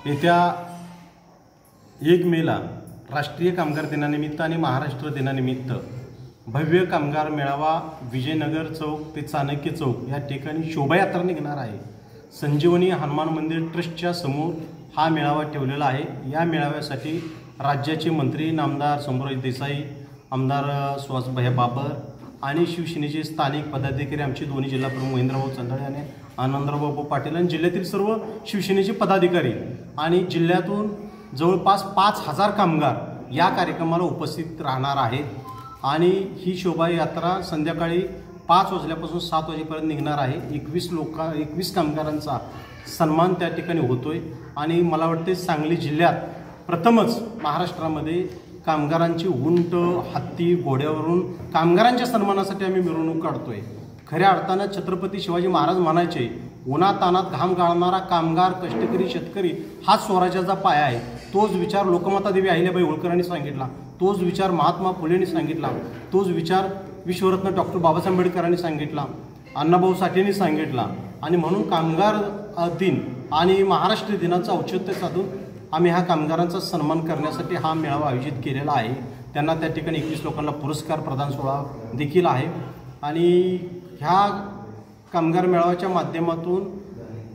येत्या 1 मेला राष्ट्रीय कामगार दिनानिमित्त आणि महाराष्ट्र दिनानिमित्त भव्य कामगार मेळावा विजयनगर चौक ते चाणक्य चौक या ठिकाणी शोभायात्रा निघणार आहे। संजीवनी हनुमान मंदिर ट्रस्टच्या समोर हा मेळावा ठेवलेला आहे। या मेळाव्यासाठी राज्याचे मंत्री नामदार शंभूराज देसाई, आमदार सुहासभाई बाबर आणि शिवसेनेचे स्थानिक पदाधिकारी, आमचे दोन्ही जिल्हा प्रमुख महेंद्रभाऊ चंदाळे आणि आनंदराव पाटील आणि जिल्ह्यातील सर्व शिवसेनेचे पदाधिकारी आणि जिल्ह्यातून जवळपास 5000 कामगार या कार्यक्रमाला उपस्थित राहणार आहेत। आणि ही शोभायात्रा संध्याकाळी 5 वाजल्यापासून 7 वाजेपर्यंत निघणार आहे। 21 कामगारांचा सन्मान त्या ठिकाणी होतोय आणि मला वाटते सांगली जिल्ह्यात प्रथमच महाराष्ट्रामध्ये कामगारांची उंट, हत्ती, घोड्यावरून कामगारांच्या सन्मानासाठी आम्ही मिरवणूक काढतोय। खऱ्या अर्थानं छत्रपती शिवाजी महाराज म्हणायचे, उन्हातानात घाम गाळणारा कामगार, कष्टकरी, शेतकरी हा स्वराज्याचा पाया आहे। तोच विचार लोकमाता देवी अहिल्याबाई होळकरांनी सांगितला, तोच विचार महात्मा फुलेंनी सांगितला, तोच विचार विश्वरत्न डॉक्टर बाबासाहेब आंबेडकरांनी सांगितला, अण्णाभाऊ साठेंनी सांगितला। आणि म्हणून कामगार दिन आणि महाराष्ट्र दिनाचं औचित्य साधून आम्ही ह्या कामगारांचा सन्मान करण्यासाठी हा मेळावा आयोजित केलेला आहे। त्यांना त्या ठिकाणी 21 लोकांना पुरस्कार प्रदान सोहळा देखील आहे। आणि ह्या कामगार मेळाव्याच्या माध्यमातून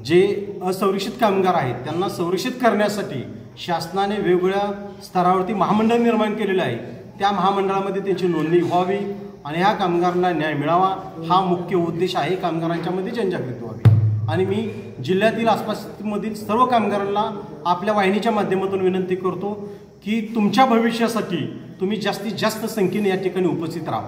जे असंरक्षित कामगार आहेत त्यांना संरक्षित करण्यासाठी शासनाने वेगवेगळ्या स्तरावरती महामंडळ निर्माण केलेले आहे। त्या महामंडळामध्ये त्यांची नोंदणी व्हावी आणि ह्या कामगारांना न्याय मिळावा हा मुख्य उद्देश आहे। कामगारांच्यामध्ये जनजागृती व्हावी आणि मी जिल्ह्यातील आसपासमधील सर्व कामगारांना आपल्या वाहिनीच्या माध्यमातून विनंती करतो की तुमच्या भविष्यासाठी तुम्ही जास्तीत जास्त संख्येने या ठिकाणी उपस्थित राहा।